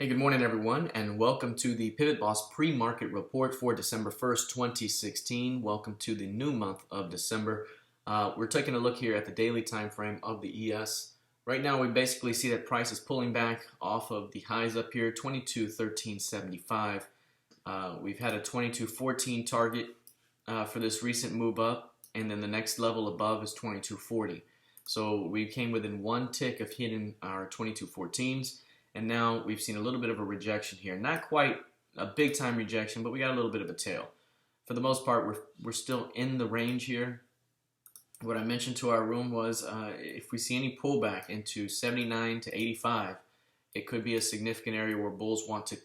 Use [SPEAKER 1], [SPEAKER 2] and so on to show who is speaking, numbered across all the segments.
[SPEAKER 1] Hey, good morning everyone, and welcome to the PivotBoss Pre-Market Report for December 1st, 2016. Welcome to the new month of December. We're taking a look here at the daily time frame of the ES. Right now we basically see that price is pulling back off of the highs up here, 22.1375. We've had a 22.14 target for this recent move up, and then the next level above is 22.40. So we came within one tick of hitting our 22.14s. And now we've seen a little bit of a rejection here. Not quite a big time rejection, but we got a little bit of a tail. For the most part, we're still in the range here. What I mentioned to our room was if we see any pullback into 79 to 85, it could be a significant area where bulls want to,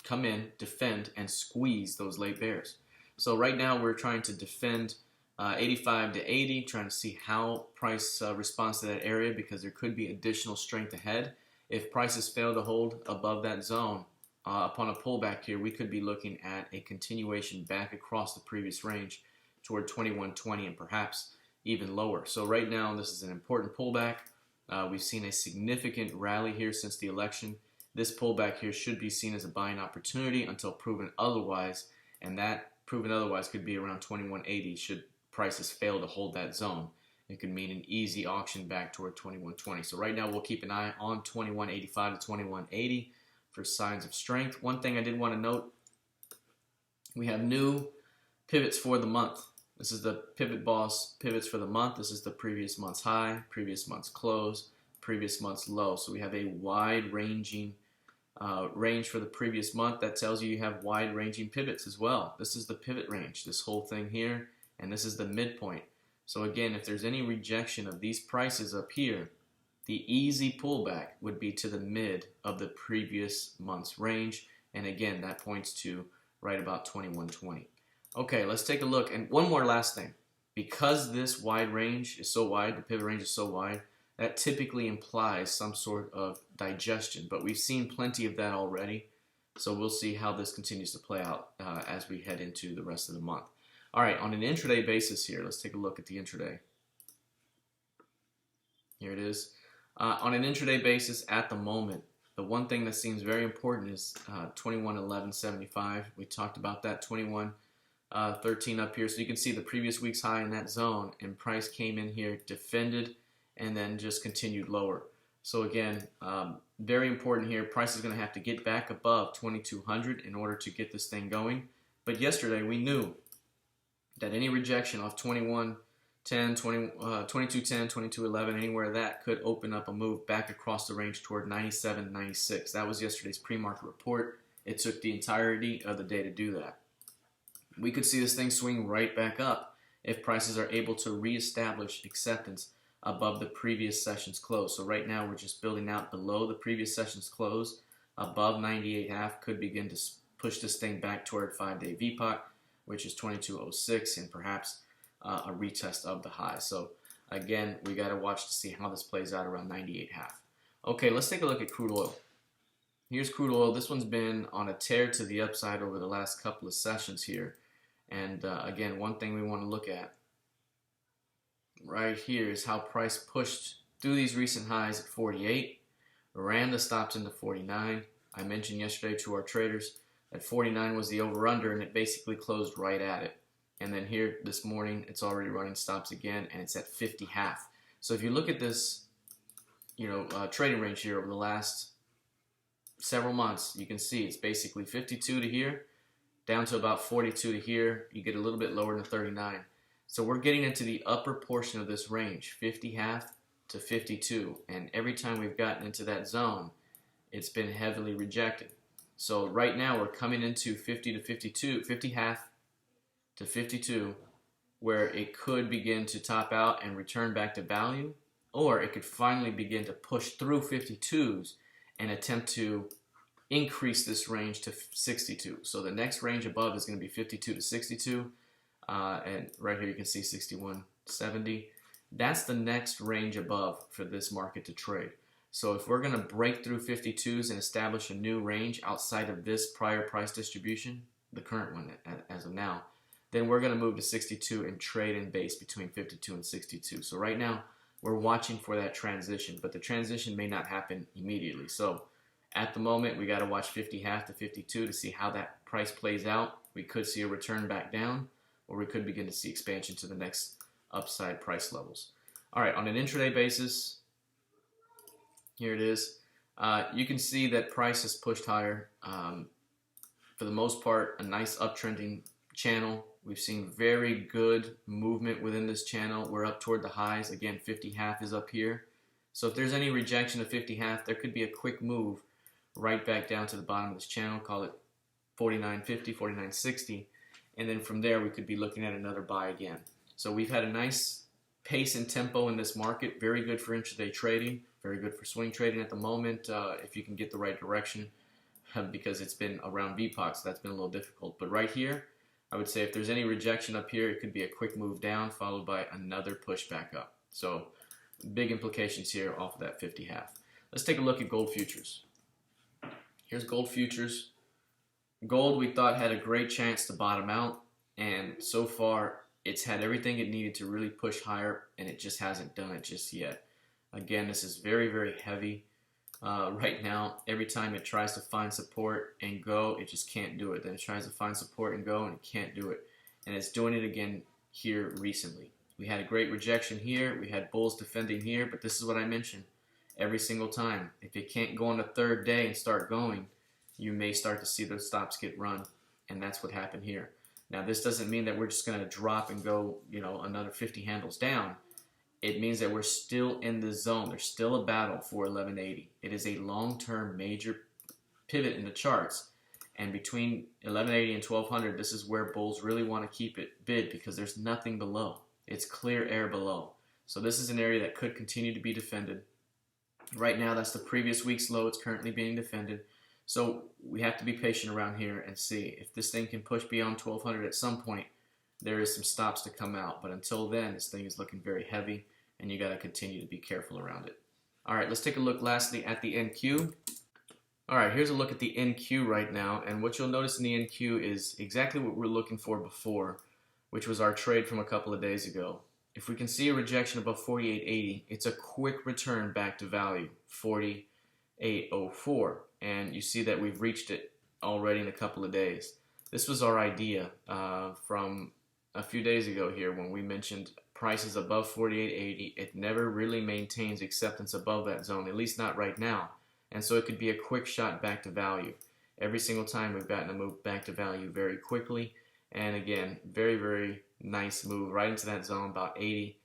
[SPEAKER 1] come in, defend, and squeeze those late bears. So right now we're trying to defend 85 to 80, trying to see how price responds to that area because there could be additional strength ahead. If prices fail to hold above that zone upon a pullback here, we could be looking at a continuation back across the previous range toward 2120 and perhaps even lower. So right now this is an important pullback. We've seen a significant rally here since the election. This pullback here should be seen as a buying opportunity until proven otherwise, and that proven otherwise could be around 2180 should prices fail to hold that zone. It could mean an easy auction back toward 2120. So right now we'll keep an eye on 2185 to 2180 for signs of strength. One thing I did want to note, we have new pivots for the month. This is the PivotBoss pivots for the month. This is the previous month's high, previous month's close, previous month's low. So we have a wide ranging range for the previous month. That tells you have wide ranging pivots as well. This is the pivot range, this whole thing here, and this is the midpoint. So again, if there's any rejection of these prices up here, the easy pullback would be to the mid of the previous month's range. And again, that points to right about 2120. Okay, let's take a look. And one more last thing. Because this wide range is so wide, the pivot range is so wide, that typically implies some sort of digestion. But we've seen plenty of that already. So we'll see how this continues to play out as we head into the rest of the month. All right, on an intraday basis here, let's take a look at the intraday. Here it is. On an intraday basis at the moment, the one thing that seems very important is 21.1175. We talked about that 21.13 up here. So you can see the previous week's high in that zone, and price came in here, defended, and then just continued lower. So again, very important here. Price is going to have to get back above 2200 in order to get this thing going. But yesterday we knew that any rejection off 21.10, 22.10, 22.11, anywhere that could open up a move back across the range toward 97.96. That was yesterday's pre-market report. It took the entirety of the day to do that. We could see this thing swing right back up if prices are able to reestablish acceptance above the previous session's close. So right now we're just building out below the previous session's close. Above 98.5 could begin to push this thing back toward 5-day VPOC, which is 22.06, and perhaps a retest of the high. So again, we got to watch to see how this plays out around 98.5. Okay, let's take a look at crude oil. Here's crude oil. This one's been on a tear to the upside over the last couple of sessions here. And again, one thing we want to look at right here is how price pushed through these recent highs at 48, ran the stops into 49. I mentioned yesterday to our traders at 49 was the over-under, and it basically closed right at it. And then here this morning, it's already running stops again, and it's at 50.5. So if you look at this, trading range here over the last several months, you can see it's basically 52 to here, down to about 42 to here. You get a little bit lower than 39. So we're getting into the upper portion of this range, 50.5 to 52. And every time we've gotten into that zone, it's been heavily rejected. So right now we're coming into 50 to 52, 50.5 to 52, where it could begin to top out and return back to value, or it could finally begin to push through 52s and attempt to increase this range to 62. So the next range above is going to be 52 to 62, and right here you can see 61.70. That's the next range above for this market to trade. So if we're going to break through 52s and establish a new range outside of this prior price distribution, the current one as of now, then we're going to move to 62 and trade in base between 52 and 62. So right now, we're watching for that transition, but the transition may not happen immediately. So At the moment, we got to watch 50.5 to 52 to see how that price plays out. We could see a return back down, or we could begin to see expansion to the next upside price levels. All right, on an intraday basis, here it is. You can see that price has pushed higher. For the most part, a nice uptrending channel. We've seen very good movement within this channel. We're up toward the highs. Again, 50.5 is up here. So if there's any rejection of 50.5, there could be a quick move right back down to the bottom of this channel, call it 49.50, 49.60, and then from there we could be looking at another buy again. So we've had a nice pace and tempo in this market, very good for intraday trading, very good for swing trading at the moment if you can get the right direction, because it's been around VPOC, so that's been a little difficult. But right here, I would say if there's any rejection up here, it could be a quick move down followed by another push back up. So big implications here off of that 50.5. Let's take a look at gold futures. Here's gold futures. Gold, we thought, had a great chance to bottom out, and so far it's had everything it needed to really push higher, and it just hasn't done it just yet. Again, this is very, very heavy right now. Every time it tries to find support and go, it just can't do it. Then it tries to find support and go, and it can't do it. And it's doing it again here recently. We had a great rejection here. We had bulls defending here, but this is what I mentioned every single time. If it can't go on the third day and start going, you may start to see those stops get run, and that's what happened here. Now, this doesn't mean that we're just going to drop and go, another 50 handles down. It means that we're still in the zone. There's still a battle for 1180. It is a long-term major pivot in the charts, and between 1180 and 1200, this is where bulls really want to keep it bid because there's nothing below. It's clear air below. So this is an area that could continue to be defended. Right now, that's the previous week's low. It's currently being defended. So we have to be patient around here and see if this thing can push beyond 1200 at some point. There is some stops to come out, but until then, this thing is looking very heavy, and you got to continue to be careful around it. All right, let's take a look lastly at the NQ. All right, here's a look at the NQ right now, and what you'll notice in the NQ is exactly what we're looking for before, which was our trade from a couple of days ago. If we can see a rejection above 48.80, it's a quick return back to value, 48.04. And you see that we've reached it already in a couple of days. This was our idea from a few days ago here when we mentioned prices above 48.80. It never really maintains acceptance above that zone, at least not right now. And so it could be a quick shot back to value. Every single time we've gotten a move back to value very quickly. And again, very, very nice move right into that zone, about 80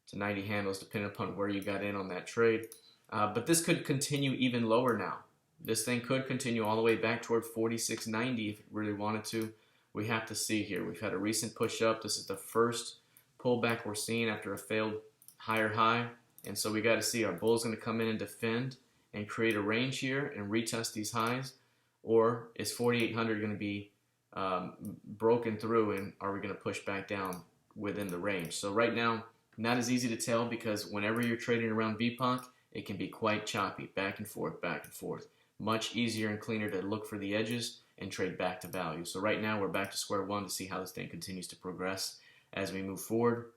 [SPEAKER 1] to 90 handles, depending upon where you got in on that trade. But this could continue even lower now. This thing could continue all the way back toward 46.90 if it really wanted to. We have to see here. We've had a recent push up. This is the first pullback we're seeing after a failed higher high. And so we got to see, are bulls going to come in and defend and create a range here and retest these highs? Or is 4,800 going to be broken through, and are we going to push back down within the range? So right now, not as easy to tell because whenever you're trading around VPOC, it can be quite choppy, back and forth, back and forth. Much easier and cleaner to look for the edges and trade back to value. So right now we're back to square one to see how this thing continues to progress as we move forward.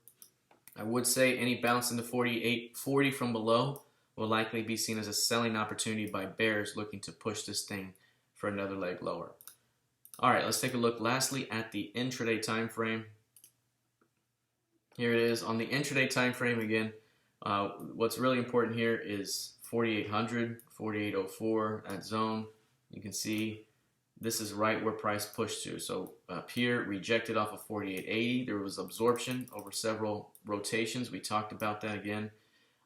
[SPEAKER 1] I would say any bounce into 48.40 from below will likely be seen as a selling opportunity by bears looking to push this thing for another leg lower. All right, let's take a look lastly at the intraday time frame. Here it is on the intraday time frame again. What's really important here is 4800, 4804, that zone. You can see this is right where price pushed to. So up here, rejected off of 4880. There was absorption over several rotations. We talked about that again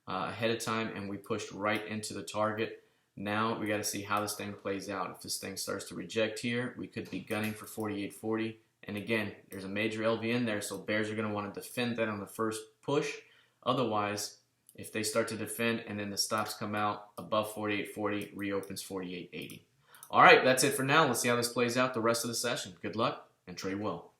[SPEAKER 1] ahead of time, and we pushed right into the target. Now we got to see how this thing plays out. If this thing starts to reject here, we could be gunning for 4840. And again, there's a major LV in there, so bears are going to want to defend that on the first push. Otherwise, if they start to defend and then the stops come out above 48.40, reopens 48.80. All right, that's it for now. Let's see how this plays out the rest of the session. Good luck and trade well.